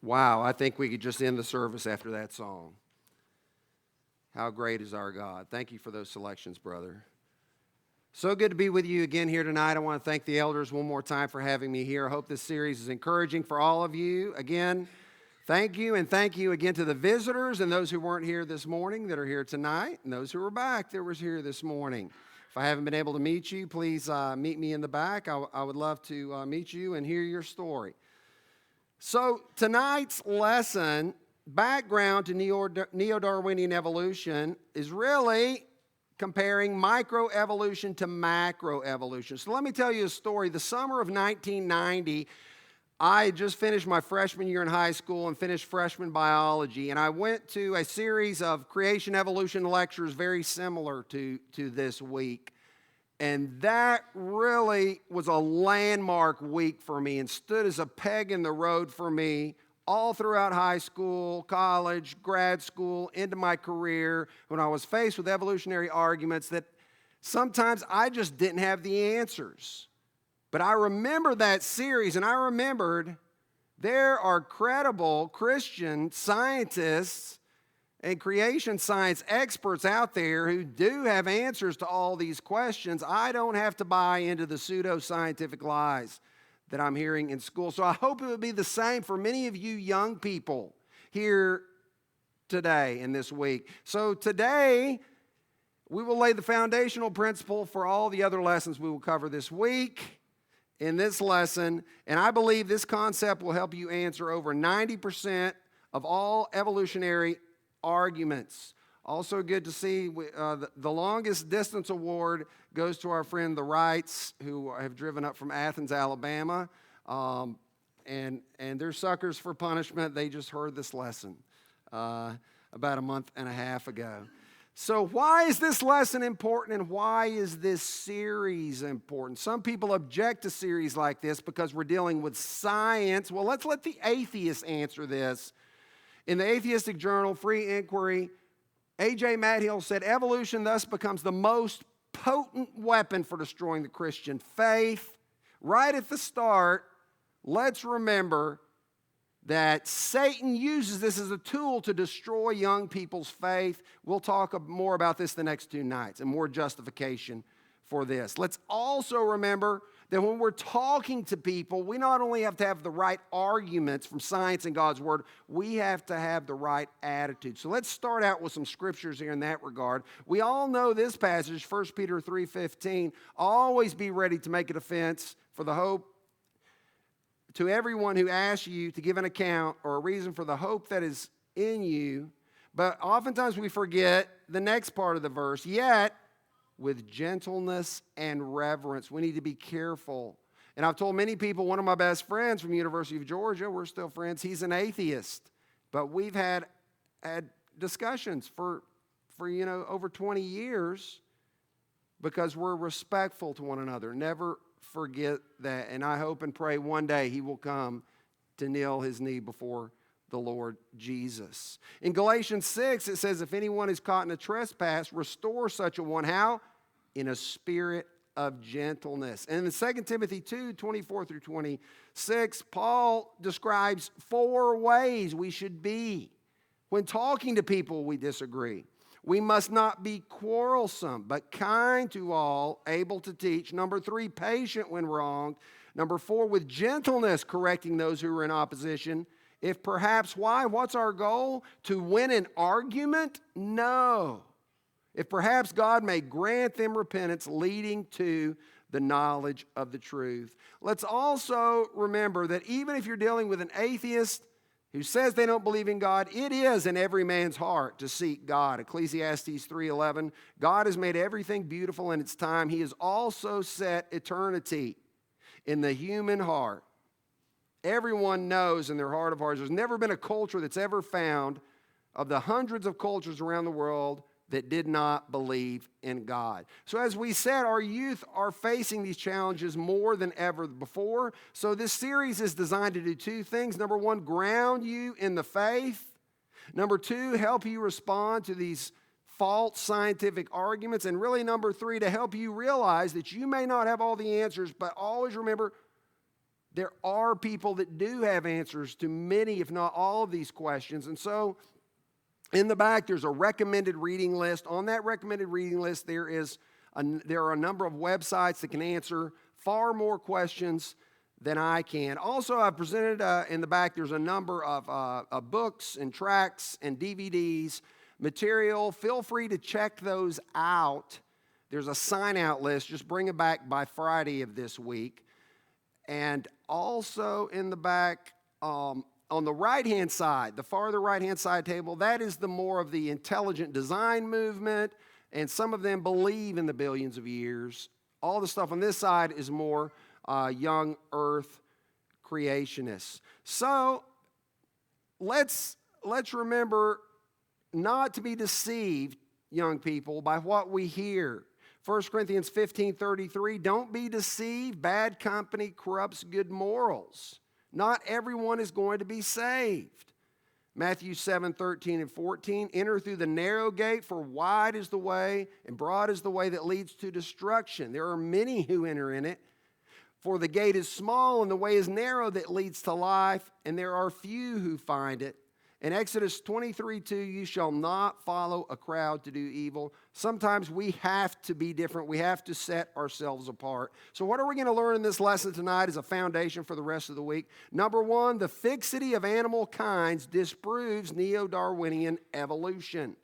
Wow, I think we could just end the service after that song. How great is our God. Thank you for those selections, brother. So good to be with you again here tonight. I want to thank the elders one more time for having me here. I hope this series is encouraging for all of you. Again, thank you, and thank you again to the visitors and those who weren't here this morning that are here tonight, and those who were back that was here this morning. If I haven't been able to meet you, please meet me in the back. I would love to meet you and hear your story. So tonight's lesson, background to Neo-Darwinian evolution, is really comparing microevolution to macroevolution. So let me tell you a story. The summer of 1990, I just finished my freshman year in high school and finished freshman biology, and I went to a series of creation evolution lectures very similar to this week. And that really was a landmark week for me and stood as a peg in the road for me all throughout high school, college, grad school, into my career, when I was faced with evolutionary arguments that sometimes I just didn't have the answers. But I remember that series, and I remembered there are credible Christian scientists and creation science experts out there who do have answers to all these questions. I don't have to buy into the pseudo-scientific lies that I'm hearing in school. So I hope it would be the same for many of you young people here today and this week. So today, we will lay the foundational principle for all the other lessons we will cover this week in this lesson. And I believe this concept will help you answer over 90% of all evolutionary arguments. Also good to see the longest distance award goes to our friend the Wrights, who have driven up from Athens, Alabama, and they're suckers for punishment. They just heard this lesson about a month and a half ago. So why is this lesson important, and why is this series important? Some people object to series like this because we're dealing with science. Well, let's let the atheists answer this. In the atheistic journal, Free Inquiry, A.J. Madhill said, evolution thus becomes the most potent weapon for destroying the Christian faith. Right at the start, let's remember that Satan uses this as a tool to destroy young people's faith. We'll talk more about this the next two nights and more justification for this. Let's also remember that when we're talking to people, we not only have to have the right arguments from science and God's Word, we have to have the right attitude. So let's start out with some scriptures here in that regard. We all know this passage, 1 Peter 3:15, always be ready to make a defense for the hope to everyone who asks you to give an account or a reason for the hope that is in you. But oftentimes we forget the next part of the verse, yet with gentleness and reverence. We need to be careful. And I've told many people, one of my best friends from University of Georgia, we're still friends, he's an atheist. But we've had discussions for over 20 years because we're respectful to one another. Never forget that. And I hope and pray one day he will come to kneel his knee before the Lord Jesus. In Galatians 6, it says, if anyone is caught in a trespass, restore such a one. How? In a spirit of gentleness. And in 2 Timothy 2, 24 through 26, Paul describes 4 ways we should be when talking to people we disagree. We must not be quarrelsome, but kind to all, able to teach. Number 3, patient when wronged. Number 4, with gentleness correcting those who are in opposition. If perhaps, why? What's our goal? To win an argument? No. If perhaps God may grant them repentance leading to the knowledge of the truth. Let's also remember that even if you're dealing with an atheist who says they don't believe in God, it is in every man's heart to seek God. Ecclesiastes 3:11, God has made everything beautiful in its time. He has also set eternity in the human heart. Everyone knows in their heart of hearts, there's never been a culture that's ever found of the hundreds of cultures around the world that did not believe in God. So as we said, our youth are facing these challenges more than ever before. So this series is designed to do 2 things. Number 1, ground you in the faith. Number 2, help you respond to these false scientific arguments. And really number 3, to help you realize that you may not have all the answers, but always remember there are people that do have answers to many, if not all, of these questions. And so in the back, there's a recommended reading list. On that recommended reading list, there are a number of websites that can answer far more questions than I can. Also, I've presented in the back, there's a number of books and tracts and DVDs, material. Feel free to check those out. There's a sign-out list. Just bring it back by Friday of this week. And also in the back, on the right-hand side, the farther right-hand side table, that is the more of the intelligent design movement, and some of them believe in the billions of years. All the stuff on this side is more young earth creationists. So let's remember not to be deceived, young people, by what we hear. 1 Corinthians 15:33, don't be deceived. Bad company corrupts good morals. Not everyone is going to be saved. Matthew 7:13 and 14, enter through the narrow gate, for wide is the way and broad is the way that leads to destruction. There are many who enter in it. For the gate is small and the way is narrow that leads to life, and there are few who find it. In Exodus 23:2, you shall not follow a crowd to do evil. Sometimes we have to be different. We have to set ourselves apart. So what are we going to learn in this lesson tonight as a foundation for the rest of the week? Number one, the fixity of animal kinds disproves Neo-Darwinian evolution.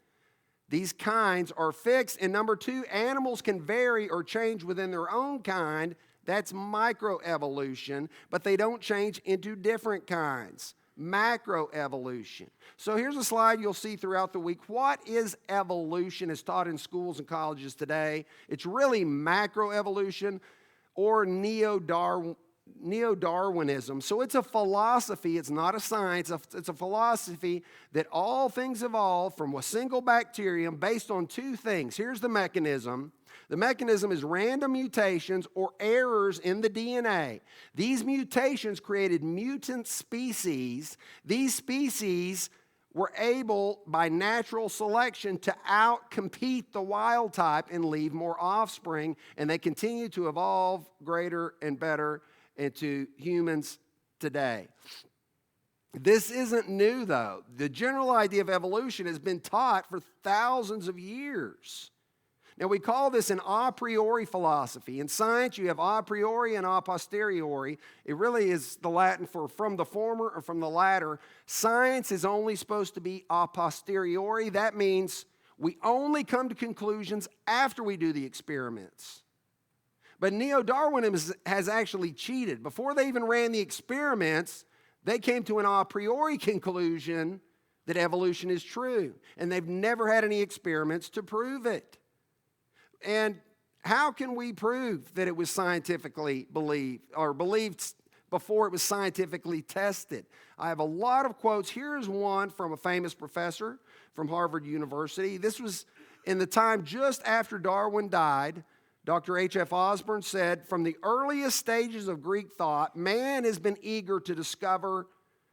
These kinds are fixed. And number two, animals can vary or change within their own kind. That's microevolution, but they don't change into different kinds. Macroevolution. So here's a slide you'll see throughout the week. What is evolution as taught in schools and colleges today? It's really macroevolution or Neo-Darwinism. So it's a philosophy. It's not a science. It's a philosophy that all things evolve from a single bacterium based on two things. Here's the mechanism. The mechanism is random mutations or errors in the DNA. These mutations created mutant species. These species were able, by natural selection, to outcompete the wild type and leave more offspring, and they continue to evolve greater and better into humans today. This isn't new, though. The general idea of evolution has been taught for thousands of years. Now, we call this an a priori philosophy. In science, you have a priori and a posteriori. It really is the Latin for from the former or from the latter. Science is only supposed to be a posteriori. That means we only come to conclusions after we do the experiments. But Neo-Darwinism has actually cheated. Before they even ran the experiments, they came to an a priori conclusion that evolution is true. And they've never had any experiments to prove it. And how can we prove that it was scientifically believed before it was scientifically tested? I have a lot of quotes. Here's one from a famous professor from Harvard University. This was in the time just after Darwin died. Dr. H.F. Osborne said, from the earliest stages of Greek thought, man has been eager to discover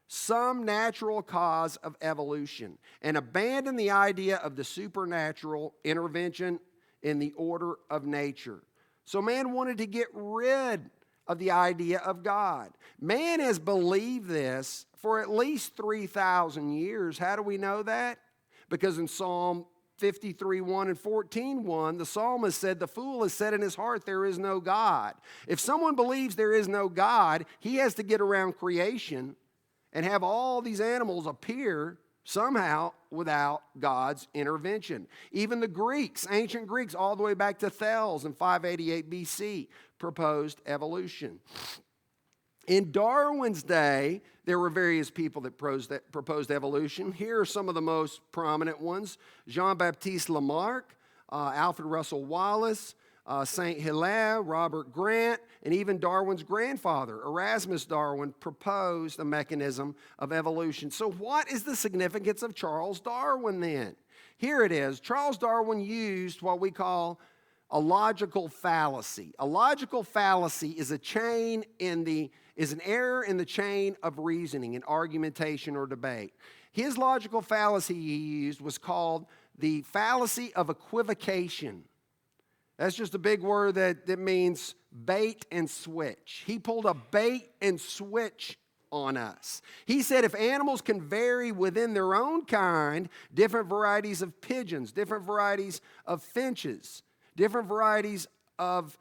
some natural cause of evolution and abandon the idea of the supernatural intervention in the order of nature. So man wanted to get rid of the idea of God. Man has believed this for at least 3,000 years. How do we know that? Because in Psalm 53:1 and 14:1, the psalmist said, the fool has said in his heart, there is no God. If someone believes there is no God, he has to get around creation and have all these animals appear somehow without God's intervention. Even the Greeks, ancient Greeks, all the way back to Thales in 588 BC, proposed evolution. In Darwin's day, there were various people that proposed evolution. Here are some of the most prominent ones. Jean-Baptiste Lamarck, Alfred Russel Wallace, St. Hilaire, Robert Grant, and even Darwin's grandfather, Erasmus Darwin, proposed a mechanism of evolution. So what is the significance of Charles Darwin then? Here it is. Charles Darwin used what we call a logical fallacy. A logical fallacy is an error in the chain of reasoning, in argumentation or debate. His logical fallacy he used was called the fallacy of equivocation. That's just a big word that means bait and switch. He pulled a bait and switch on us. He said if animals can vary within their own kind, different varieties of pigeons, different varieties of finches, different varieties of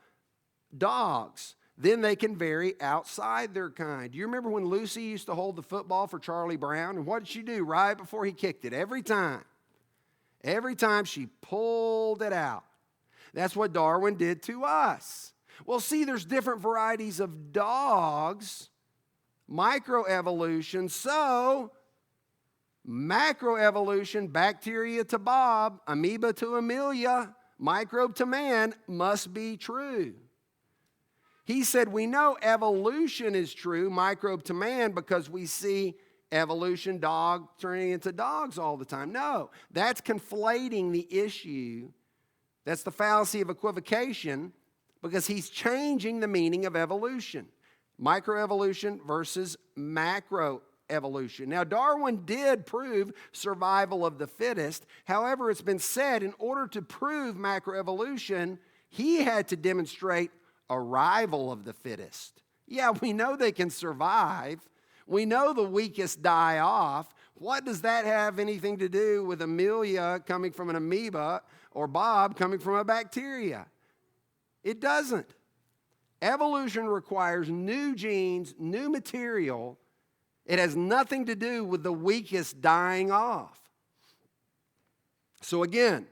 dogs, then they can vary outside their kind. Do you remember when Lucy used to hold the football for Charlie Brown? And what did she do right before he kicked it? Every time she pulled it out. That's what Darwin did to us. Well, see, there's different varieties of dogs, microevolution. So, macroevolution, bacteria to Bob, amoeba to Amelia, microbe to man, must be true. He said we know evolution is true, microbe to man, because we see evolution, dog turning into dogs all the time. No, that's conflating the issue. That's the fallacy of equivocation, because he's changing the meaning of evolution. Microevolution versus macroevolution. Now, Darwin did prove survival of the fittest. However, it's been said in order to prove macroevolution, he had to demonstrate arrival of the fittest. Yeah, we know they can survive. We know the weakest die off. What does that have anything to do with Amelia coming from an amoeba or Bob coming from a bacteria? It doesn't. Evolution requires new genes, new material. It has nothing to do with the weakest dying off. So again,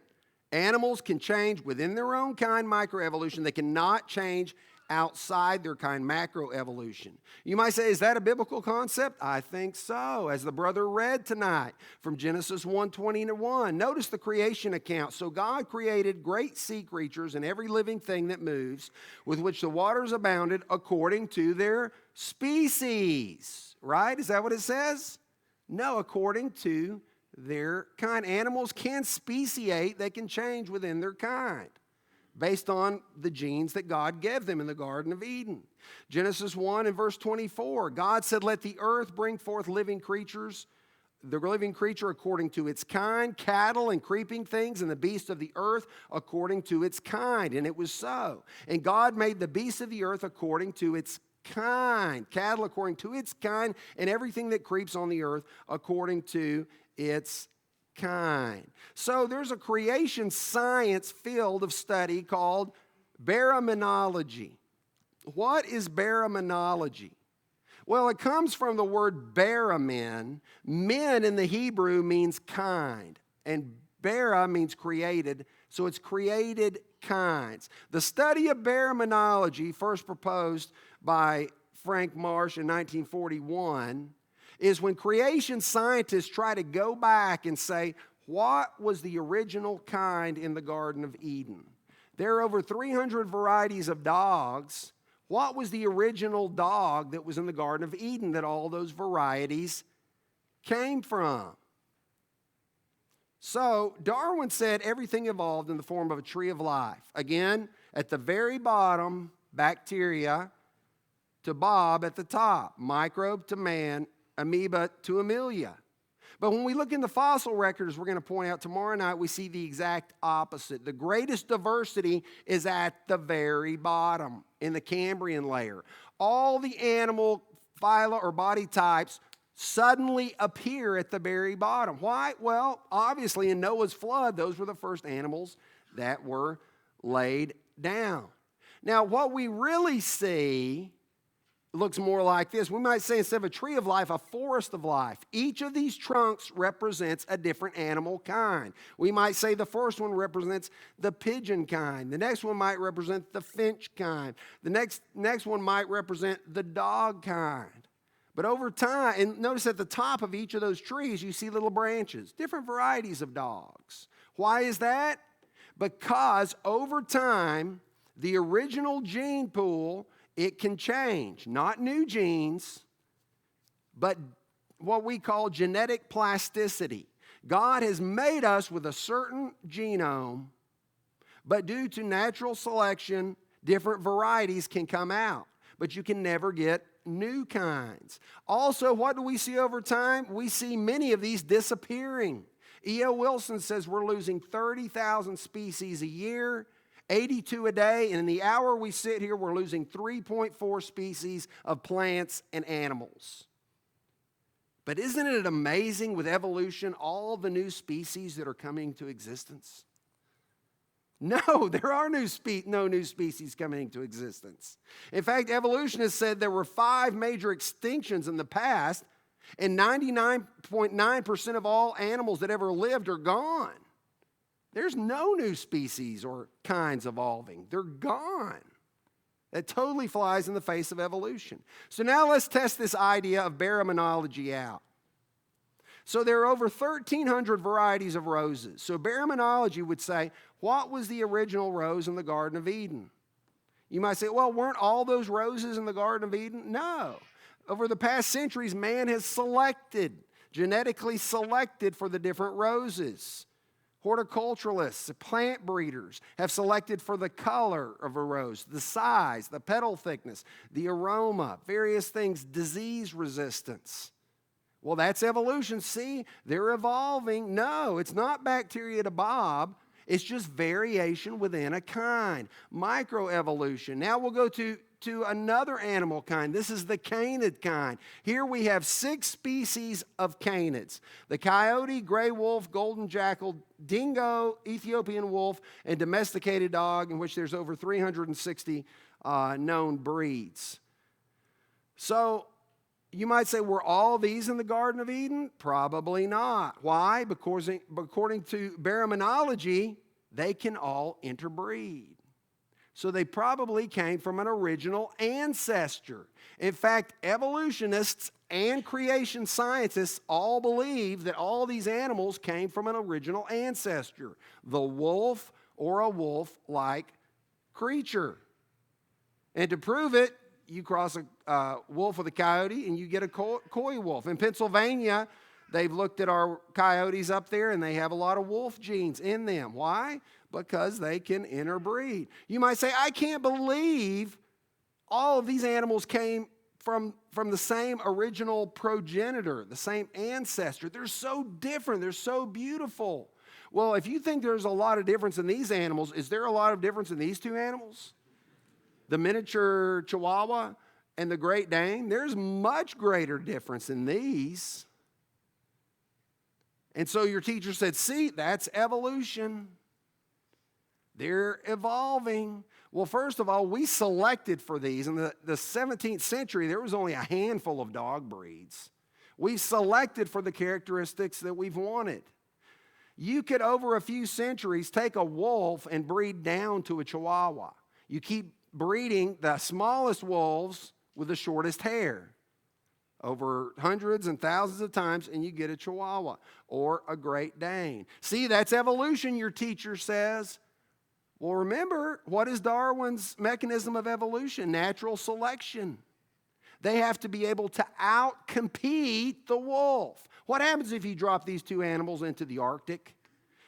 animals can change within their own kind, microevolution. They cannot change outside their kind, macroevolution. You might say, is that a biblical concept? I think so. As the brother read tonight from Genesis 1:20-1. Notice the creation account. So God created great sea creatures and every living thing that moves, with which the waters abounded according to their species. Right? Is that what it says? No, according to their kind. Animals can speciate. They can change within their kind based on the genes that God gave them in the Garden of Eden. Genesis 1 and verse 24, God said, let the earth bring forth living creatures, the living creature according to its kind, cattle and creeping things, and the beasts of the earth according to its kind. And it was so. And God made the beasts of the earth according to its kind, cattle according to its kind, and everything that creeps on the earth according to its kind. So there's a creation science field of study called baraminology. What is baraminology? Well, it comes from the word baramin. Men in the Hebrew means kind, and bara means created, so it's created kinds. The study of baraminology, first proposed by Frank Marsh in 1941, is when creation scientists try to go back and say, what was the original kind in the Garden of Eden? There are over 300 varieties of dogs. What was the original dog that was in the Garden of Eden that all those varieties came from? So Darwin said everything evolved in the form of a tree of life. Again, at the very bottom, bacteria to Bob at the top, microbe to man, amoeba to Amelia. But when we look in the fossil records, we're going to point out tomorrow night, we see the exact opposite. The greatest diversity is at the very bottom in the Cambrian layer. All the animal phyla or body types suddenly appear at the very bottom. Why? Well, obviously in Noah's flood, those were the first animals that were laid down. Now, what we really see looks more like this. We might say instead of a tree of life, a forest of life. Each of these trunks represents a different animal kind. We might say the first one represents the pigeon kind. The next one might represent the finch kind. The next one might represent the dog kind. But over time, and notice at the top of each of those trees, you see little branches, different varieties of dogs. Why is that? Because over time, the original gene pool, it can change, not new genes, but what we call genetic plasticity. God has made us with a certain genome, but due to natural selection, different varieties can come out, but you can never get new kinds. Also, what do we see over time? We see many of these disappearing. E.O. Wilson says we're losing 30,000 species a year, 82 a day, and in the hour we sit here, we're losing 3.4 species of plants and animals. But isn't it amazing with evolution, all the new species that are coming to existence? No, there are no new species coming into existence. In fact, evolutionists said there were 5 major extinctions in the past, and 99.9% of all animals that ever lived are gone. There's no new species or kinds evolving. They're gone. That totally flies in the face of evolution. So now let's test this idea of baraminology out. So there are over 1,300 varieties of roses. So baraminology would say, what was the original rose in the Garden of Eden? You might say, well, weren't all those roses in the Garden of Eden? No. Over the past centuries, man has genetically selected for the different roses. Horticulturalists, plant breeders have selected for the color of a rose, the size, the petal thickness, the aroma, various things, disease resistance. Well, that's evolution. See, they're evolving. No, it's not bacteria to Bob. It's just variation within a kind. Microevolution. Now we'll go to another animal kind. This is the canid kind. Here we have 6 species of canids: the coyote, gray wolf, golden jackal, dingo, Ethiopian wolf, and domesticated dog, in which there's over 360 known breeds. So you might say, were all these in the Garden of Eden? Probably not. Why? Because according to baraminology, they can all interbreed. So they probably came from an original ancestor. In fact, evolutionists and creation scientists all believe that all these animals came from an original ancestor, the wolf or a wolf-like creature. And to prove it, you cross a wolf with a coyote and you get a coy wolf. In Pennsylvania, they've looked at our coyotes up there and they have a lot of wolf genes in them. Why? Because they can interbreed. You might say, I can't believe all of these animals came from the same original progenitor, the same ancestor. They're so different. They're so beautiful. Well, if you think there's a lot of difference in these animals, is there a lot of difference in these 2 animals? The miniature Chihuahua and the Great Dane? There's much greater difference in these. And so your teacher said, see, that's evolution. They're evolving. Well, first of all, we selected for these. In the 17th century, there was only a handful of dog breeds. We selected for the characteristics that we've wanted. You could, over a few centuries, take a wolf and breed down to a Chihuahua. You keep breeding the smallest wolves with the shortest hair over hundreds and thousands of times, and you get a Chihuahua or a Great Dane. See, that's evolution, your teacher says. Well, remember, what is Darwin's mechanism of evolution? Natural selection. They have to be able to outcompete the wolf. What happens if you drop these 2 animals into the Arctic?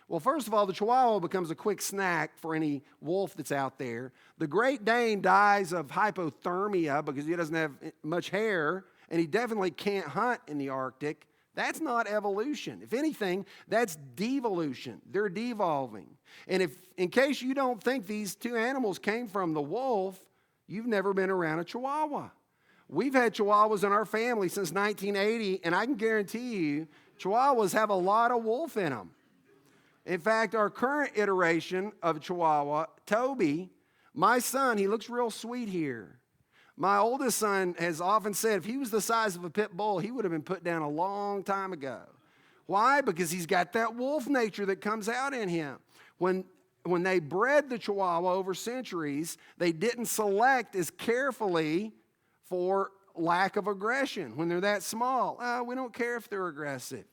Well, first of all, the Chihuahua becomes a quick snack for any wolf that's out there. The Great Dane dies of hypothermia because he doesn't have much hair, and he definitely can't hunt in the Arctic. That's not evolution. If anything, that's devolution. They're devolving. And if, in case you don't think these 2 animals came from the wolf, you've never been around a Chihuahua. We've had Chihuahuas in our family since 1980, and I can guarantee you, Chihuahuas have a lot of wolf in them. In fact, our current iteration of Chihuahua, Toby, my son, he looks real sweet here. My oldest son has often said if he was the size of a pit bull, he would have been put down a long time ago. Why? Because he's got that wolf nature that comes out in him. When they bred the Chihuahua over centuries, they didn't select as carefully for lack of aggression. When they're that small, we don't care if they're aggressive.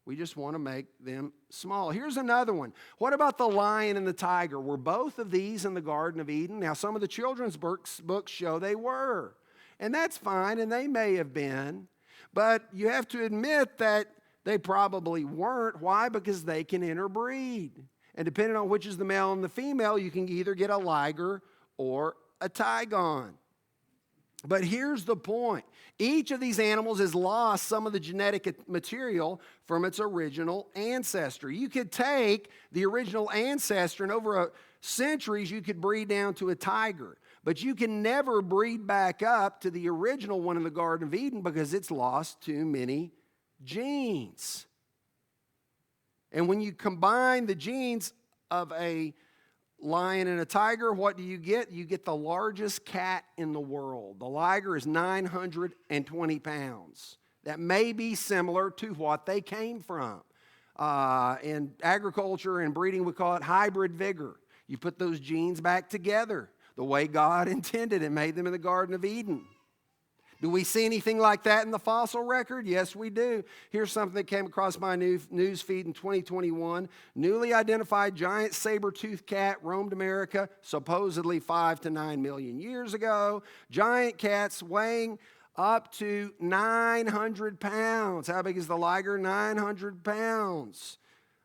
We just want to make them small. Here's another one. What about the lion and the tiger? Were both of these in the Garden of Eden? Now, some of the children's books show they were. And that's fine, and they may have been. But you have to admit that they probably weren't. Why? Because they can interbreed. And depending on which is the male and the female, you can either get a liger or a tigon. But here's the point. Each of these animals has lost some of the genetic material from its original ancestor. You could take the original ancestor and over centuries, you could breed down to a tiger. But you can never breed back up to the original one in the Garden of Eden because it's lost too many genes. And when you combine the genes of a lion and a tiger, what do you get? You get the largest cat in the world. The liger is 920 pounds. That may be similar to what they came from. In agriculture and breeding, we call it hybrid vigor. You put those genes back together the way God intended and made them in the Garden of Eden. Do we see anything like that in the fossil record? Yes, we do. Here's something that came across my news feed in 2021. Newly identified giant saber-toothed cat roamed America supposedly 5 to 9 million years ago. Giant cats weighing up to 900 pounds. How big is the liger? 900 pounds.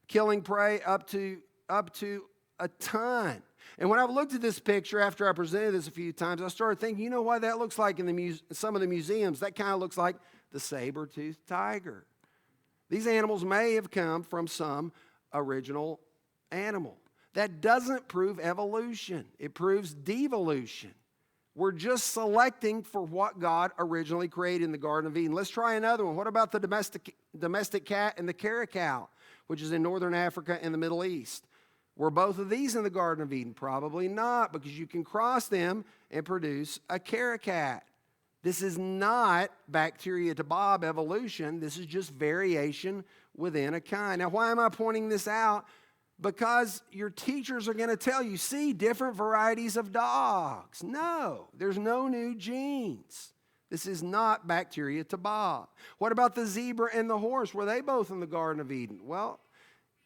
Killing prey up to a ton. And when I've looked at this picture after I presented this a few times, I started thinking, you know what that looks like in some of the museums? That kind of looks like the saber-toothed tiger. These animals may have come from some original animal. That doesn't prove evolution. It proves devolution. We're just selecting for what God originally created in the Garden of Eden. Let's try another one. What about the domestic cat and the caracal, which is in northern Africa and the Middle East? Were both of these in the Garden of Eden? Probably not, because you can cross them and produce a caracat. This is not bacteria to Bob evolution. This is just variation within a kind. Now, why am I pointing this out? Because your teachers are going to tell you, see, different varieties of dogs. No, there's no new genes. This is not bacteria to Bob. What about the zebra and the horse? Were they both in the Garden of Eden? Well,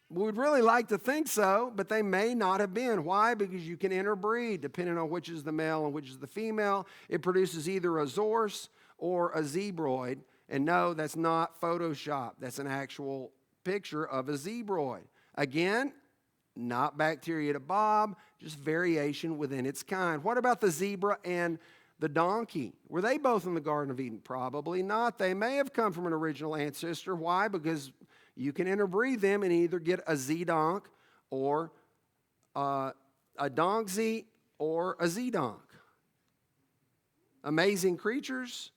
we would really like to think so, but they may not have been. Why? Because you can interbreed, depending on which is the male and which is the female. It produces either a zorse or a zebroid. And no, that's not Photoshop. That's an actual picture of a zebroid. Again, not bacteria to Bob, just variation within its kind. What about the zebra and the donkey? Were they both in the Garden of Eden? Probably not. They may have come from an original ancestor. Why? Because you can interbreed them and either get a Z-donk or a donkzy or a Z-donk. Amazing creatures.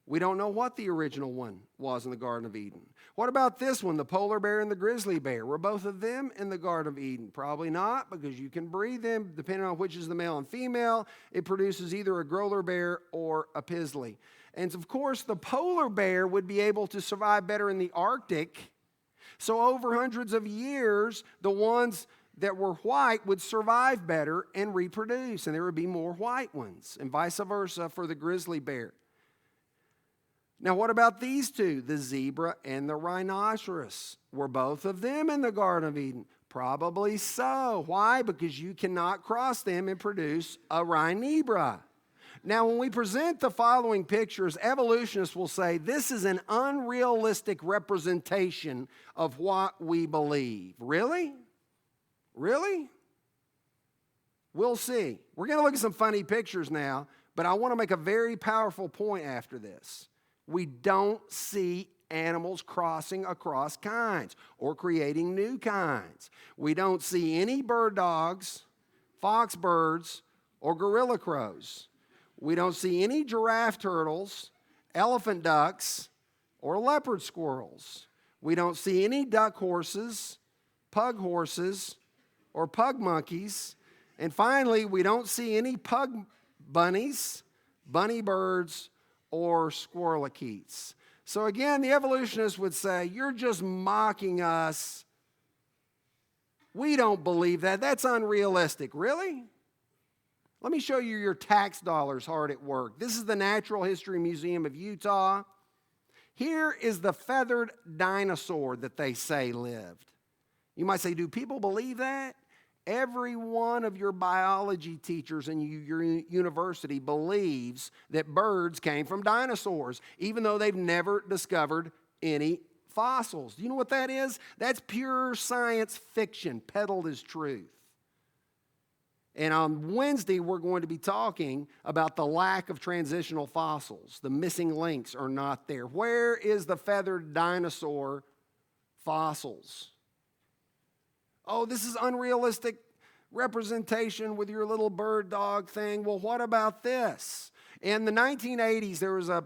We don't know what the original one was in the Garden of Eden. What about this one, the polar bear and the grizzly bear? Were both of them in the Garden of Eden? Probably not, because you can breed them depending on which is the male and female. It produces either a Gurtler bear or a Pisley. And of course, the polar bear would be able to survive better in the Arctic. So over hundreds of years, the ones that were white would survive better and reproduce, and there would be more white ones, and vice versa for the grizzly bear. Now, what about these two, the zebra and the rhinoceros? Were both of them in the Garden of Eden? Probably so. Why? Because you cannot cross them and produce a rhinebra. Now, when we present the following pictures, evolutionists will say this is an unrealistic representation of what we believe. Really? Really? We'll see. We're going to look at some funny pictures now, but I want to make a very powerful point after this. We don't see animals crossing across kinds or creating new kinds. We don't see any bird dogs, fox birds, or gorilla crows. We don't see any giraffe turtles, elephant ducks, or leopard squirrels. We don't see any duck horses, pug horses, or pug monkeys. And finally, we don't see any pug bunnies, bunny birds, or squirrelicates. So again, the evolutionists would say, you're just mocking us. We don't believe that. That's unrealistic. Really? Let me show you your tax dollars hard at work. This is the Natural History Museum of Utah. Here is the feathered dinosaur that they say lived. You might say, do people believe that? Every one of your biology teachers in your university believes that birds came from dinosaurs, even though they've never discovered any fossils. Do you know what that is? That's pure science fiction, peddled as truth. And on Wednesday, we're going to be talking about the lack of transitional fossils. The missing links are not there. Where is the feathered dinosaur fossils? Oh, this is unrealistic representation with your little bird dog thing. Well, what about this? In the 1980s, there was a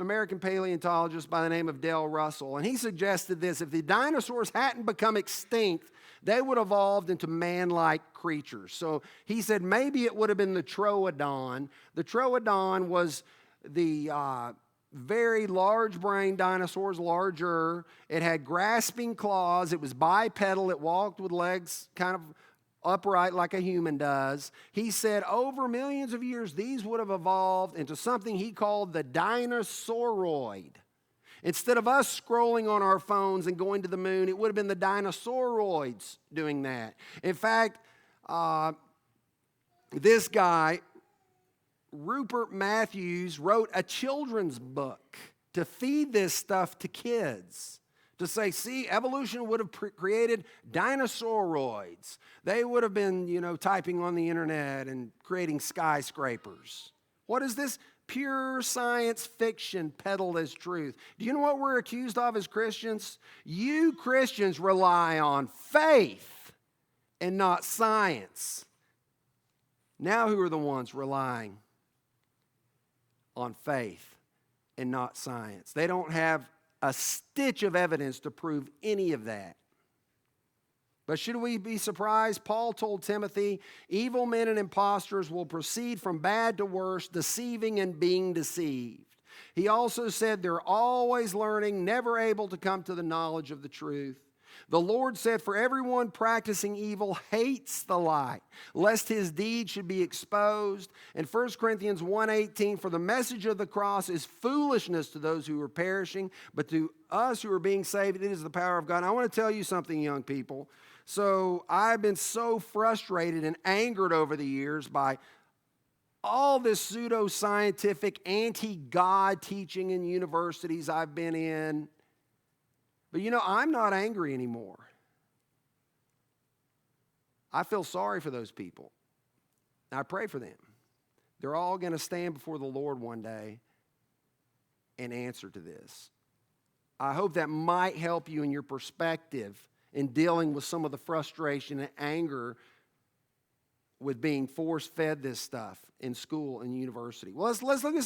American paleontologist by the name of Dale Russell, and he suggested this: if the dinosaurs hadn't become extinct, they would have evolved into man-like creatures. So he said maybe it would have been the Troodon. The Troodon was the very large-brained dinosaurs, larger. It had grasping claws. It was bipedal. It walked with legs kind of upright like a human does. He said over millions of years, these would have evolved into something he called the dinosauroid. Instead of us scrolling on our phones and going to the moon, it would have been the dinosauroids doing that. In fact, this guy, Rupert Matthews, wrote a children's book to feed this stuff to kids. To say, see, evolution would have created dinosauroids. They would have been, typing on the internet and creating skyscrapers. What is this? Pure science fiction peddled as truth. Do you know what we're accused of as Christians? You Christians rely on faith and not science. Now who are the ones relying on faith and not science? They don't have a stitch of evidence to prove any of that. But should we be surprised? Paul told Timothy, evil men and impostors will proceed from bad to worse, deceiving and being deceived. He also said they're always learning, never able to come to the knowledge of the truth. The Lord said, for everyone practicing evil hates the light, lest his deed should be exposed. And 1 Corinthians 1:18, for the message of the cross is foolishness to those who are perishing, but to us who are being saved, it is the power of God. And I want to tell you something, young people. So I've been so frustrated and angered over the years by all this pseudo-scientific, anti-God teaching in universities I've been in. But I'm not angry anymore. I feel sorry for those people. I pray for them. They're all going to stand before the Lord one day and answer to this. I hope that might help you in your perspective in dealing with some of the frustration and anger with being force-fed this stuff in school and university. Well, let's look at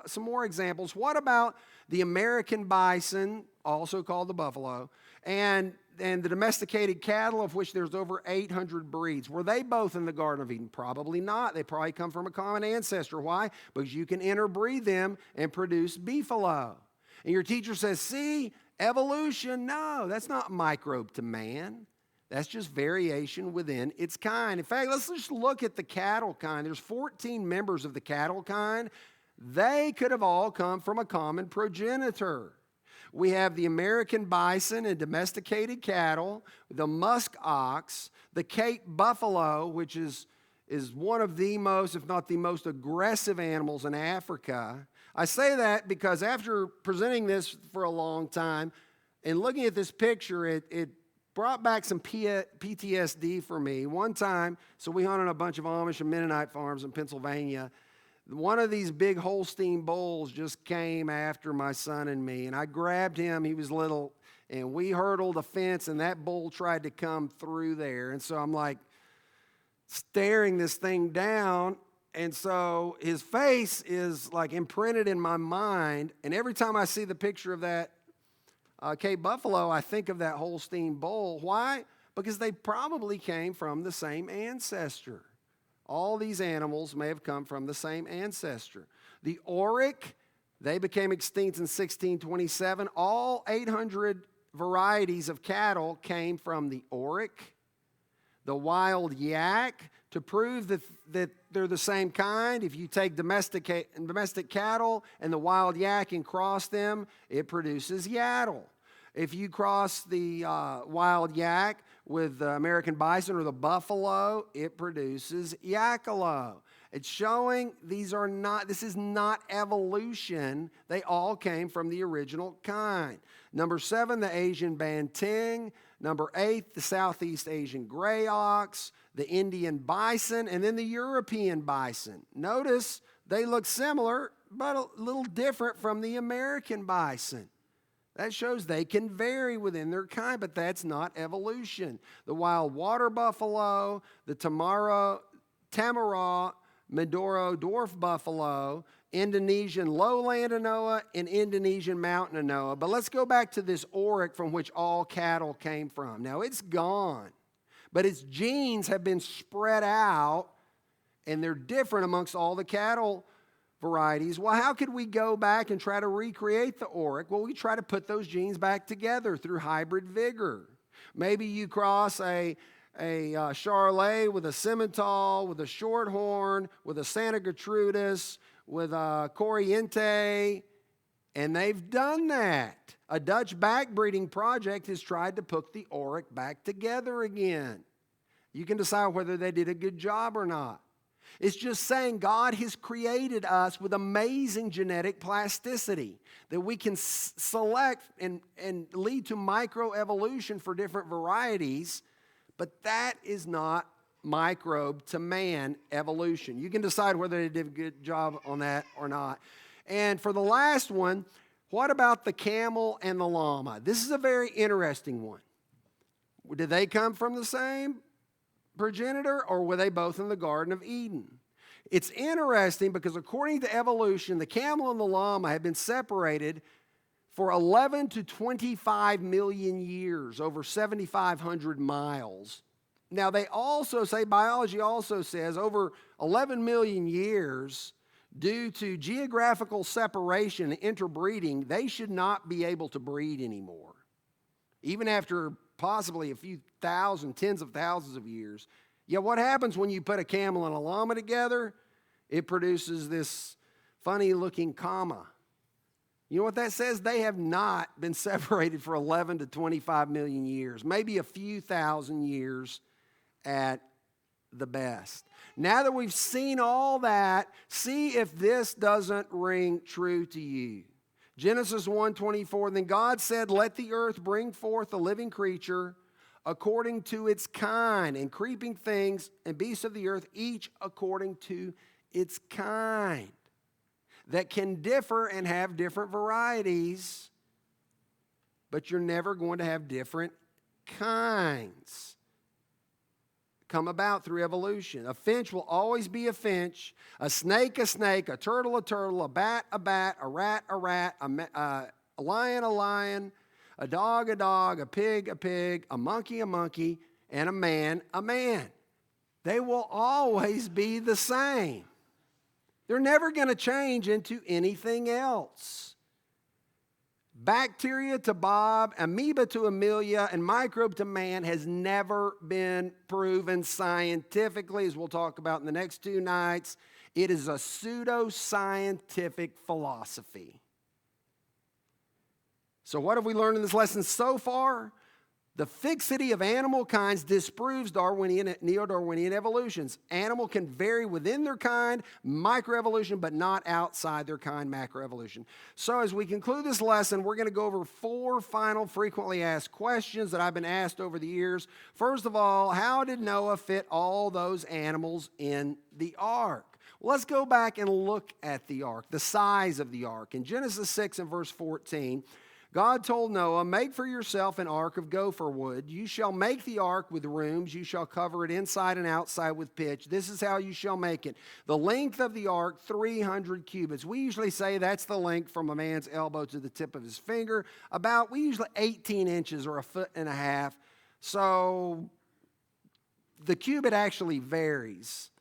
some more examples. What about the American bison, also called the buffalo, and the domesticated cattle, of which there's over 800 breeds? Were they both in the Garden of Eden? Probably not. They probably come from a common ancestor. Why? Because you can interbreed them and produce beefalo. And your teacher says, see, evolution. No, that's not microbe to man. That's just variation within its kind. In fact, let's just look at the cattle kind. There's 14 members of the cattle kind. They could have all come from a common progenitor. We have the American bison and domesticated cattle, the musk ox, the Cape buffalo, which is one of the most, if not the most aggressive animals in Africa. I say that because after presenting this for a long time and looking at this picture, it brought back some PTSD for me. One time, so we hunted a bunch of Amish and Mennonite farms in Pennsylvania. One of these big Holstein bulls just came after my son and me, and I grabbed him. He was little, and we hurdled a fence, and that bull tried to come through there. And so I'm like staring this thing down, and so his face is like imprinted in my mind, and every time I see the picture of that Cape buffalo, I think of that Holstein bull. Why? Because they probably came from the same ancestor. All these animals may have come from the same ancestor. The Oric, they became extinct in 1627. All 800 varieties of cattle came from the Oric. The wild yak, to prove that they're the same kind, if you take domestic cattle and the wild yak and cross them, it produces yaddle. If you cross the wild yak with the American bison or the buffalo, it produces yakalo. It's showing this is not evolution. They all came from the original kind. Number 7, the Asian Banting. Number 8, the Southeast Asian gray ox, the Indian bison, and then the European bison. Notice they look similar, but a little different from the American bison. That shows they can vary within their kind, but that's not evolution. The wild water buffalo, the Tamara Mindoro dwarf buffalo, Indonesian lowland anoa, and Indonesian mountain anoa. But let's go back to this auroch from which all cattle came from. Now, it's gone, but its genes have been spread out, and they're different amongst all the cattle varieties. Well, how could we go back and try to recreate the auroch? Well, we try to put those genes back together through hybrid vigor. Maybe you cross a Charolais with a Simmental, with a Shorthorn, with a Santa Gertrudis, with a Corriente, and they've done that. A Dutch backbreeding project has tried to put the auroch back together again. You can decide whether they did a good job or not. It's just saying God has created us with amazing genetic plasticity that we can select and lead to microevolution for different varieties, but that is not microbe to man evolution. You can decide whether they did a good job on that or not. And for the last one, what about the camel and the llama? This is a very interesting one. Did they come from the same progenitor, or were they both in the Garden of Eden? It's interesting because according to evolution, the camel and the llama have been separated for 11 to 25 million years, over 7,500 miles. Now, they also say, biology also says, over 11 million years, due to geographical separation and interbreeding, they should not be able to breed anymore. Even after possibly a few thousand, tens of thousands of years. Yet what happens when you put a camel and a llama together? It produces this funny-looking comma. You know what that says? They have not been separated for 11 to 25 million years, maybe a few thousand years at the best. Now that we've seen all that, see if this doesn't ring true to you. Genesis 1:24, then God said, let the earth bring forth a living creature according to its kind, and creeping things and beasts of the earth, each according to its kind, that can differ and have different varieties, but you're never going to have different kinds come about through evolution. A finch will always be a finch, a snake, a turtle, a bat, a rat, a lion, a dog, a pig, a monkey, and a man. They will always be the same. They're never going to change into anything else. Bacteria to Bob, amoeba to Amelia, and microbe to man has never been proven scientifically, as we'll talk about in the next 2 nights. It is a pseudo-scientific philosophy. So what have we learned in this lesson so far? The fixity of animal kinds disproves Neo-Darwinian evolutions. Animal can vary within their kind, microevolution, but not outside their kind, macroevolution. So as we conclude this lesson, we're going to go over 4 final frequently asked questions that I've been asked over the years. First of all, how did Noah fit all those animals in the ark? Well, let's go back and look at the ark, the size of the ark. In Genesis 6 and verse 14, God told Noah, make for yourself an ark of gopher wood. You shall make the ark with rooms. You shall cover it inside and outside with pitch. This is how you shall make it. The length of the ark, 300 cubits. We usually say that's the length from a man's elbow to the tip of his finger. We usually 18 inches or 1.5 feet. So the cubit actually varies.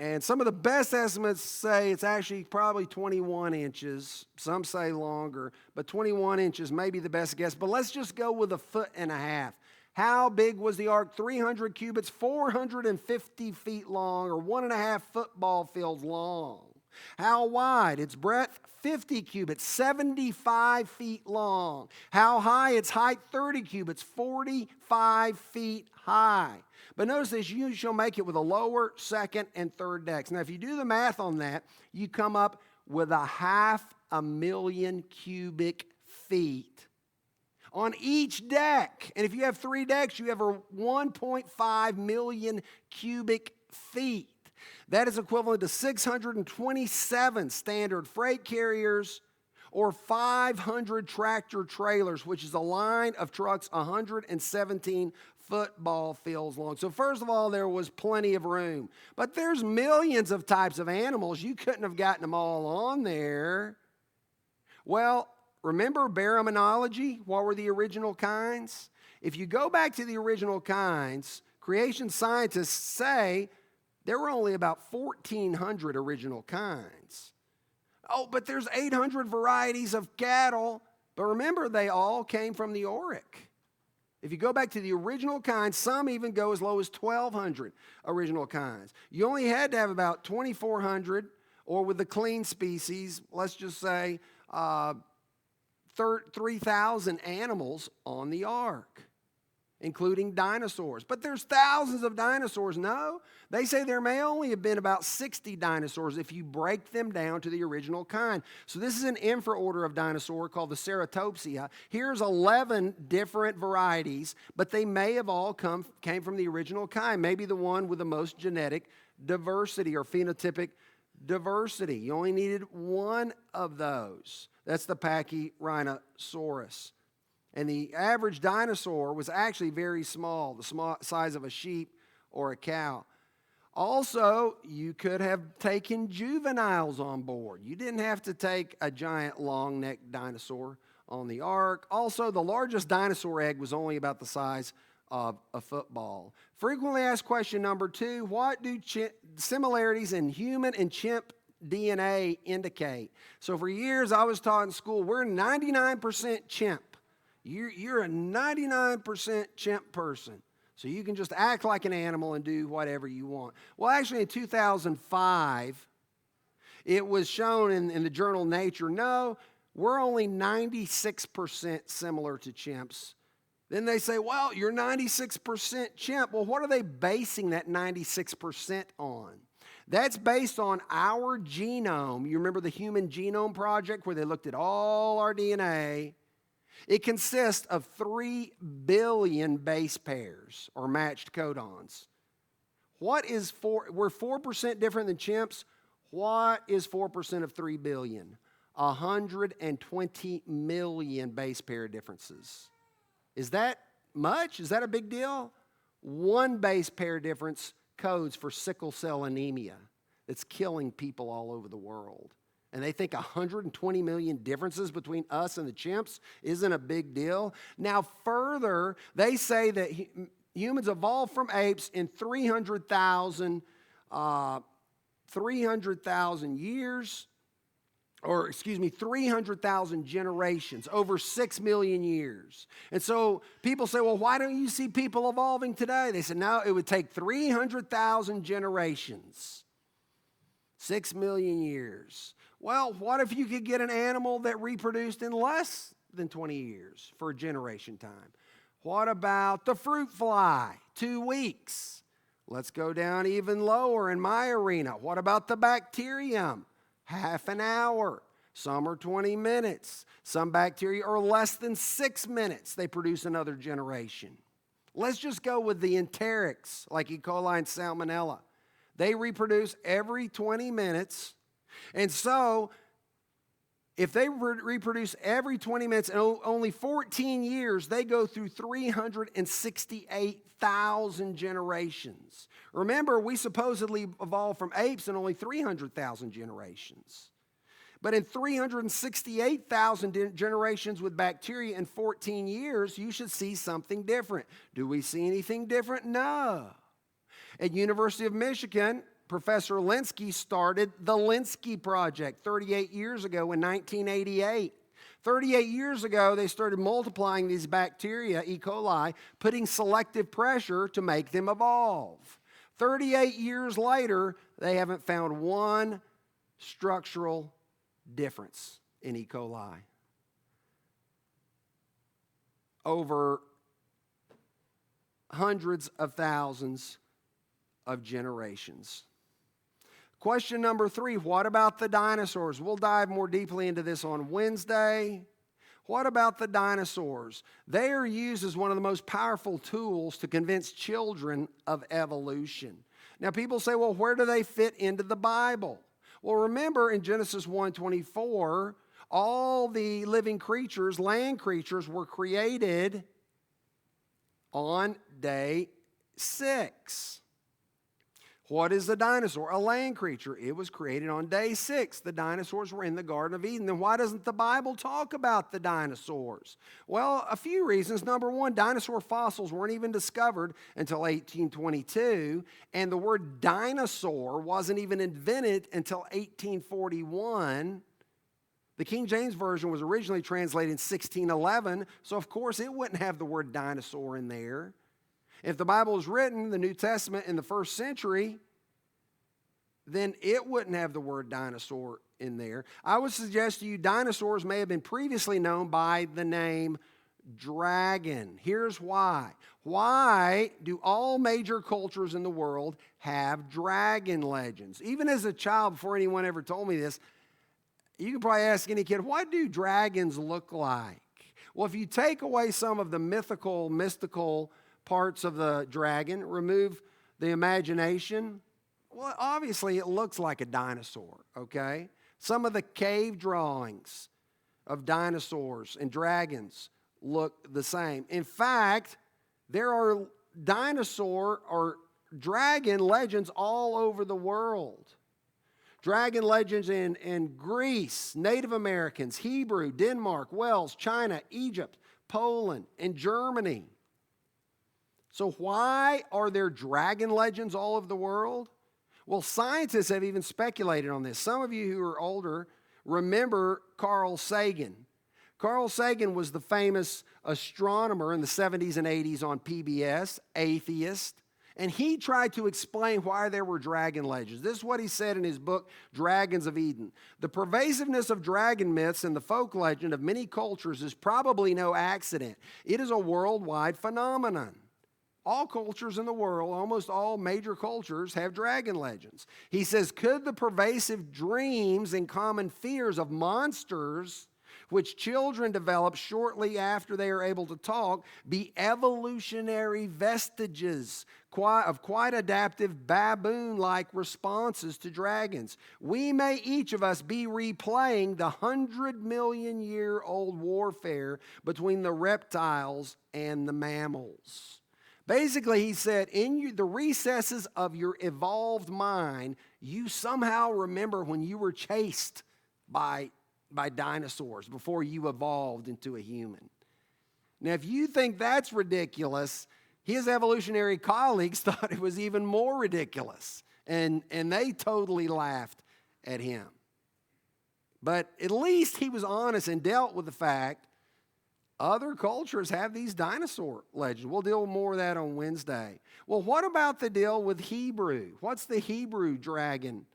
And some of the best estimates say it's actually probably 21 inches. Some say longer, but 21 inches may be the best guess. But let's just go with 1.5 feet. How big was the ark? 300 cubits, 450 feet long, or 1.5 football fields long. How wide? Its breadth, 50 cubits, 75 feet long. How high? Its height, 30 cubits, 45 feet high. But notice this, you shall make it with a lower, second, and third decks. Now, if you do the math on that, you come up with 500,000 cubic feet on each deck. And if you have 3 decks, you have 1.5 million cubic feet. That is equivalent to 627 standard freight carriers, or 500 tractor trailers, which is a line of trucks 117 football fields long. So first of all, there was plenty of room. But there's millions of types of animals. You couldn't have gotten them all on there. Well, remember baraminology? What were the original kinds? If you go back to the original kinds, creation scientists say there were only about 1,400 original kinds. Oh, but there's 800 varieties of cattle. But remember, they all came from the Oric. If you go back to the original kinds, some even go as low as 1,200 original kinds. You only had to have about 2,400, or with the clean species, let's just say 3,000 animals on the ark, including dinosaurs. But there's thousands of dinosaurs. No, they say there may only have been about 60 dinosaurs if you break them down to the original kind. So this is an infraorder of dinosaur called the Ceratopsia. Here's 11 different varieties, but they may have all came from the original kind. Maybe the one with the most genetic diversity or phenotypic diversity. You only needed one of those. That's the Pachyrhinosaurus. And the average dinosaur was actually very small, the size of a sheep or a cow. Also, you could have taken juveniles on board. You didn't have to take a giant long-necked dinosaur on the ark. Also, the largest dinosaur egg was only about the size of a football. Frequently asked question number 2, what do similarities in human and chimp DNA indicate? So for years I was taught in school, we're 99% chimp. You're a 99% chimp person. So you can just act like an animal and do whatever you want. Well, actually in 2005, it was shown in the journal Nature, no, we're only 96% similar to chimps. Then they say, well, you're 96% chimp. Well, what are they basing that 96% on? That's based on our genome. You remember the Human Genome Project where they looked at all our DNA? It consists of 3 billion base pairs or matched codons. We're 4% different than chimps. What is 4% of 3 billion? 120 million base pair differences. Is that much? Is that a big deal? One base pair difference codes for sickle cell anemia that's killing people all over the world. And they think 120 million differences between us and the chimps isn't a big deal. Now, further, they say that humans evolved from apes in 300,000 years, or excuse me, 300,000 generations, over 6 million years. And so people say, well, why don't you see people evolving today? They said, no, it would take 300,000 generations, 6 million years. Well, what if you could get an animal that reproduced in less than 20 years for a generation time? What about the fruit fly? 2 weeks. Let's go down even lower in my arena. What about the bacterium? Half an hour. Some are 20 minutes. Some bacteria are less than 6 minutes. They produce another generation. Let's just go with the enterics, like E. coli and Salmonella. They reproduce every 20 minutes. And so, if they reproduce every 20 minutes and only 14 years, they go through 368,000 generations. Remember, we supposedly evolved from apes in only 300,000 generations. But in 368,000 generations with bacteria in 14 years, you should see something different. Do we see anything different? No. At University of Michigan, Professor Linsky started the Linsky Project 38 years ago in 1988. 38 years ago, they started multiplying these bacteria, E. coli, putting selective pressure to make them evolve. 38 years later, they haven't found one structural difference in E. coli. Over hundreds of thousands of generations. Question number 3, what about the dinosaurs? We'll dive more deeply into this on Wednesday. What about the dinosaurs? They are used as one of the most powerful tools to convince children of evolution. Now, people say, well, where do they fit into the Bible? Well, remember in Genesis 1:24, All the living creatures, land creatures, were created on day 6. What is a dinosaur? A land creature. It was created on day 6. The dinosaurs were in the Garden of Eden. Then why doesn't the Bible talk about the dinosaurs? Well, a few reasons. Number one, dinosaur fossils weren't even discovered until 1822, and the word dinosaur wasn't even invented until 1841. The King James Version was originally translated in 1611, so of course it wouldn't have the word dinosaur in there. If the Bible was written, the New Testament, in the first century, then it wouldn't have the word dinosaur in there. I would suggest to you dinosaurs may have been previously known by the name dragon. Here's why. Why do all major cultures in the world have dragon legends? Even as a child, before anyone ever told me this, you could probably ask any kid, what do dragons look like? Well, if you take away some of the mystical parts of the dragon, remove the imagination, well, obviously it looks like a dinosaur, okay? Some of the cave drawings of dinosaurs and dragons look the same. In fact, there are dinosaur or dragon legends all over the world. Dragon legends in Greece, Native Americans, Hebrew, Denmark, Wales, China, Egypt, Poland, and Germany. So why are there dragon legends all over the world? Well, scientists have even speculated on this. Some of you who are older remember Carl Sagan. Carl Sagan was the famous astronomer in the 70s and 80s on PBS, atheist, and he tried to explain why there were dragon legends. This is what he said in his book, Dragons of Eden. The pervasiveness of dragon myths and the folk legend of many cultures is probably no accident. It is a worldwide phenomenon. All cultures in the world, almost all major cultures, have dragon legends. He says, could the pervasive dreams and common fears of monsters which children develop shortly after they are able to talk be evolutionary vestiges of quite adaptive baboon-like responses to dragons? We may each of us be replaying the 100-million-year-old warfare between the reptiles and the mammals. Basically, he said, in the recesses of your evolved mind, you somehow remember when you were chased by dinosaurs before you evolved into a human. Now, if you think that's ridiculous, his evolutionary colleagues thought it was even more ridiculous, and they totally laughed at him. But at least he was honest and dealt with the fact other cultures have these dinosaur legends. We'll deal with more of that on Wednesday. Well, what about the deal with Hebrew? What's the Hebrew dragon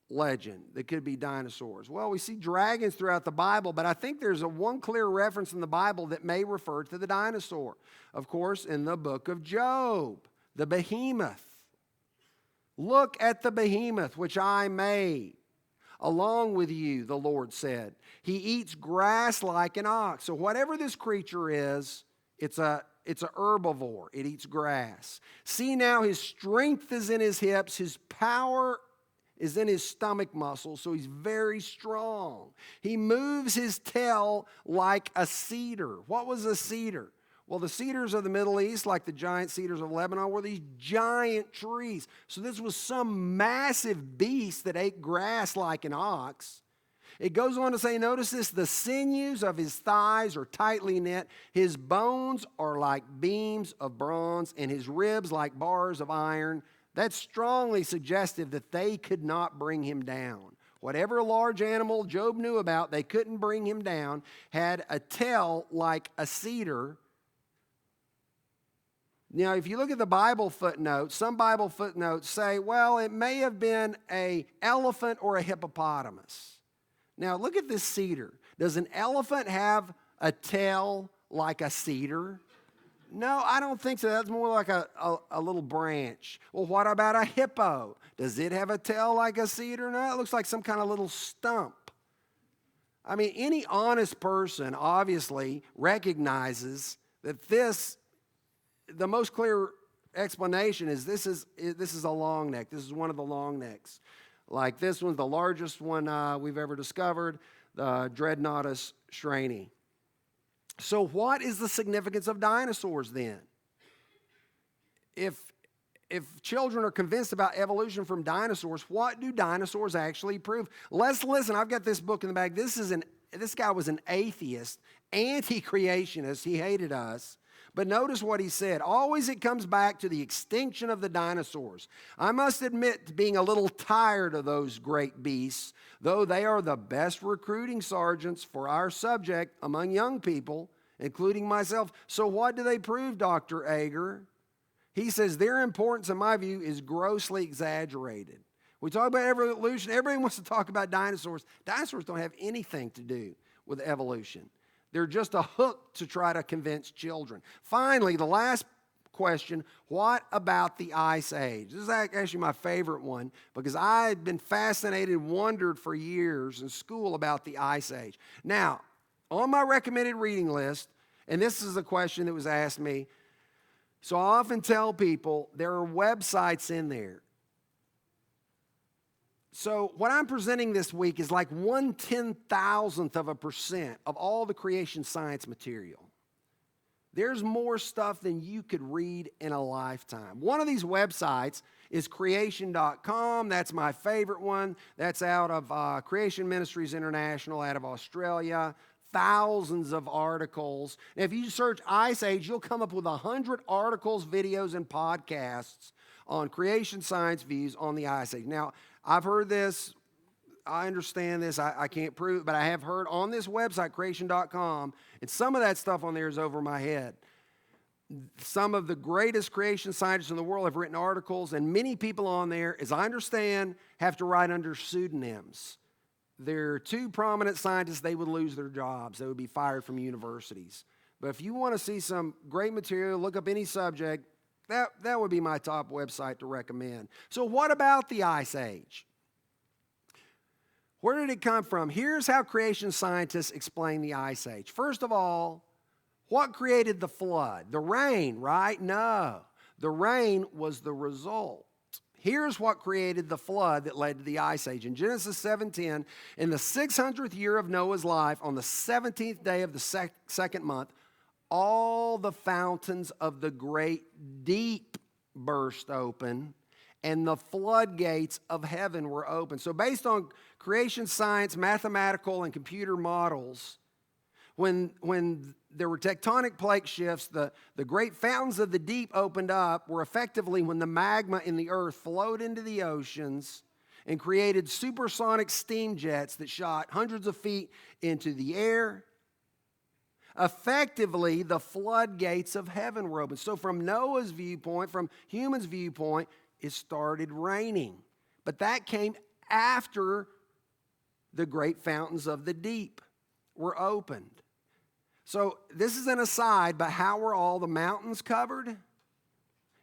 legend that could be dinosaurs? Well, we see dragons throughout the Bible, but I think there's one clear reference in the Bible that may refer to the dinosaur. Of course, in the book of Job, the behemoth. Look at the behemoth which I made. Along with you, the Lord said. He eats grass like an ox. So whatever this creature is, it's a herbivore. It eats grass. See now, his strength is in his hips. His power is in his stomach muscles, so he's very strong. He moves his tail like a cedar. What was a cedar? Well, the cedars of the Middle East, like the giant cedars of Lebanon, were these giant trees. So this was some massive beast that ate grass like an ox. It goes on to say, notice this, the sinews of his thighs are tightly knit. His bones are like beams of bronze, and his ribs like bars of iron. That's strongly suggestive that they could not bring him down. Whatever large animal Job knew about, they couldn't bring him down, had a tail like a cedar. Now, if you look at the Bible footnotes, some Bible footnotes say, well, it may have been an elephant or a hippopotamus. Now, look at this cedar. Does an elephant have a tail like a cedar? No, I don't think so. That's more like a little branch. Well, what about a hippo? Does it have a tail like a cedar? No, it looks like some kind of little stump. I mean, any honest person obviously recognizes that the most clear explanation is this is a long neck. This is one of the long necks. Like this one's the largest one we've ever discovered. the Dreadnoughtus shraney. So what is the significance of dinosaurs then? If children are convinced about evolution from dinosaurs, what do dinosaurs actually prove? Let's listen. I've got this book in the back. This guy was an atheist, anti-creationist. He hated us. But notice what he said. Always it comes back to the extinction of the dinosaurs. I must admit to being a little tired of those great beasts, though they are the best recruiting sergeants for our subject among young people, including myself. So what do they prove, Dr. Ager? He says their importance, in my view, is grossly exaggerated. We talk about evolution. Everybody wants to talk about dinosaurs. Dinosaurs don't have anything to do with evolution. They're just a hook to try to convince children. Finally, the last question, what about the Ice Age? This is actually my favorite one because I had been fascinated, wondered for years in school about the Ice Age. Now, on my recommended reading list, and this is a question that was asked me, so I often tell people there are websites in there. So what I'm presenting this week is like 1/10,000% of all the creation science material. There's more stuff than you could read in a lifetime. One of these websites is creation.com. That's my favorite one. That's out of Creation Ministries International out of Australia. Thousands of articles. And if you search Ice Age, you'll come up with 100 articles, videos, and podcasts on creation science views on the Ice Age. Now, I've heard this. I understand this. I can't prove it, but I have heard on this website, creation.com, and some of that stuff on there is over my head. Some of the greatest creation scientists in the world have written articles, and many people on there, as I understand, have to write under pseudonyms. There are two prominent scientists, they would lose their jobs. They would be fired from universities. But if you want to see some great material, look up any subject, that would be my top website to recommend. So what about the Ice Age? Where did it come from? Here's how creation scientists explain the Ice Age. First of all, what created the flood? The rain, right? No. The rain was the result. Here's what created the flood that led to the Ice Age. In Genesis 7:10, in the 600th year of Noah's life, on the 17th day of the second month, all the fountains of the great deep burst open, and the floodgates of heaven were open. So based on creation science, mathematical, and computer models, when there were tectonic plate shifts, the great fountains of the deep opened up were effectively when the magma in the earth flowed into the oceans and created supersonic steam jets that shot hundreds of feet into the air. Effectively, the floodgates of heaven were open. So from Noah's viewpoint, from humans' viewpoint, it started raining. But that came after the great fountains of the deep were opened. So this is an aside, but how were all the mountains covered?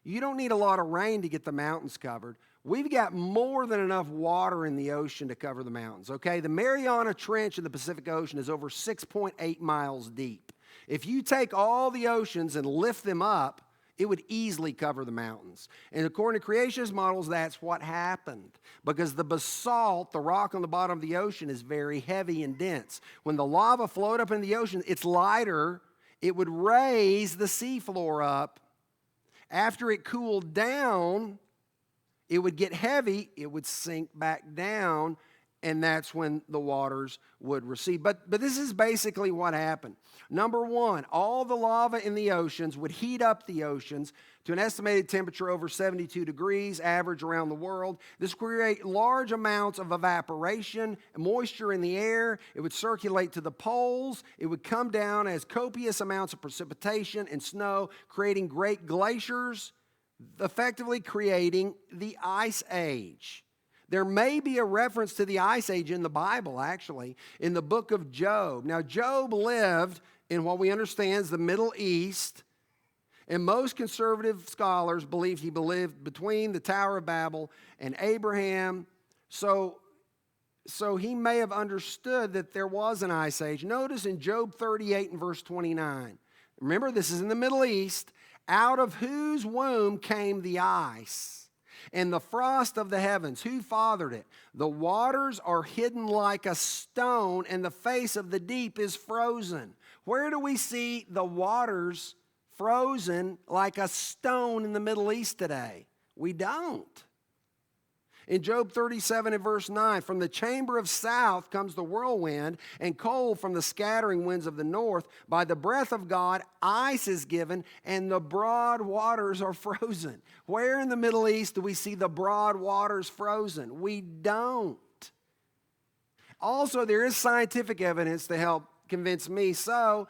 You don't need a lot of rain to get the mountains covered. We've got more than enough water in the ocean to cover the mountains, okay? The Mariana Trench in the Pacific Ocean is over 6.8 miles deep. If you take all the oceans and lift them up, it would easily cover the mountains. And according to creationist models, that's what happened. Because the basalt, the rock on the bottom of the ocean, is very heavy and dense. When the lava flowed up in the ocean, it's lighter. It would raise the seafloor up. After it cooled down, it would get heavy, it would sink back down, and that's when the waters would recede. But this is basically what happened. Number one, all the lava in the oceans would heat up the oceans to an estimated temperature over 72 degrees, average around the world. This would create large amounts of evaporation, moisture in the air. It would circulate to the poles. It would come down as copious amounts of precipitation and snow, creating great glaciers, effectively creating the Ice Age. There may be a reference to the Ice Age in the Bible, actually, in the book of Job. Now, Job lived in what we understand is the Middle East, and most conservative scholars believe he lived between the Tower of Babel and Abraham. So he may have understood that there was an Ice Age. Notice in Job 38 and verse 29. Remember, this is in the Middle East. Out of whose womb came the ice, And the frost of the heavens, who fathered it? The waters are hidden like a stone, and the face of the deep is frozen. Where do we see the waters frozen like a stone in the Middle East today? We don't. In Job 37 and verse 9, from the chamber of south comes the whirlwind, and cold from the scattering winds of the north. By the breath of God, ice is given, and the broad waters are frozen. Where in the Middle East do we see the broad waters frozen? We don't. Also, there is scientific evidence to help convince me so.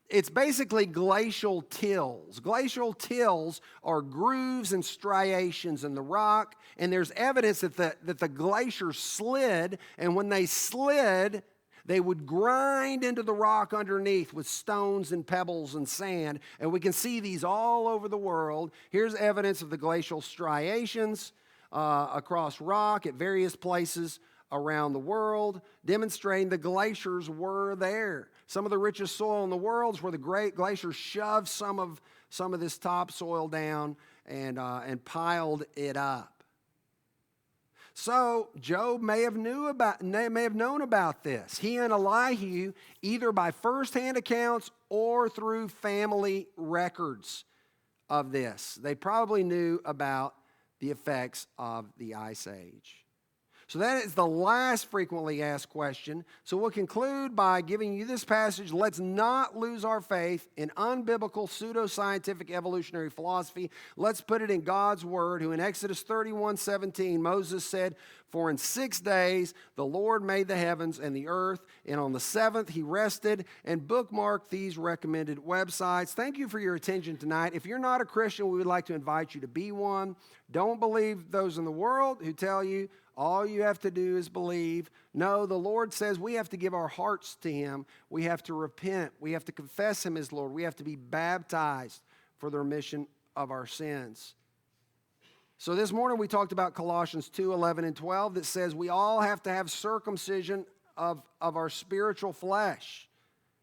It's basically glacial tills. Glacial tills are grooves and striations in the rock, and there's evidence that the glaciers slid, and when they slid, they would grind into the rock underneath with stones and pebbles and sand, and we can see these all over the world. Here's evidence of the glacial striations across rock at various places around the world, demonstrating the glaciers were there. Some of the richest soil in the world is where the great glaciers shoved some of this topsoil down and piled it up. So Job may have known about this. He and Elihu, either by firsthand accounts or through family records of this. They probably knew about the effects of the Ice Age. So that is the last frequently asked question. So we'll conclude by giving you this passage. Let's not lose our faith in unbiblical pseudoscientific evolutionary philosophy. Let's put it in God's word, who in Exodus 31:17, Moses said, "For in 6 days the Lord made the heavens and the earth, and on the seventh he rested," and bookmark these recommended websites. Thank you for your attention tonight. If you're not a Christian, we would like to invite you to be one. Don't believe those in the world who tell you all you have to do is believe. No, the Lord says we have to give our hearts to Him. We have to repent. We have to confess Him as Lord. We have to be baptized for the remission of our sins. So this morning we talked about Colossians 2:11 and 12 that says we all have to have circumcision of our spiritual flesh.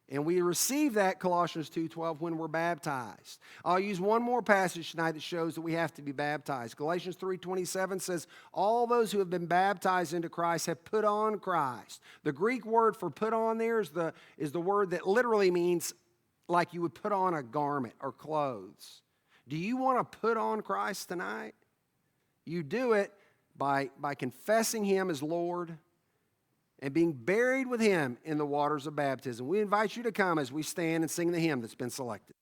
And we receive that, Colossians 2:12, when we're baptized. I'll use one more passage tonight that shows that we have to be baptized. Galatians 3:27 says, all those who have been baptized into Christ have put on Christ. The Greek word for put on there is the word that literally means like you would put on a garment or clothes. Do you want to put on Christ tonight? You do it by confessing Him as Lord and being buried with Him in the waters of baptism. We invite you to come as we stand and sing the hymn that's been selected.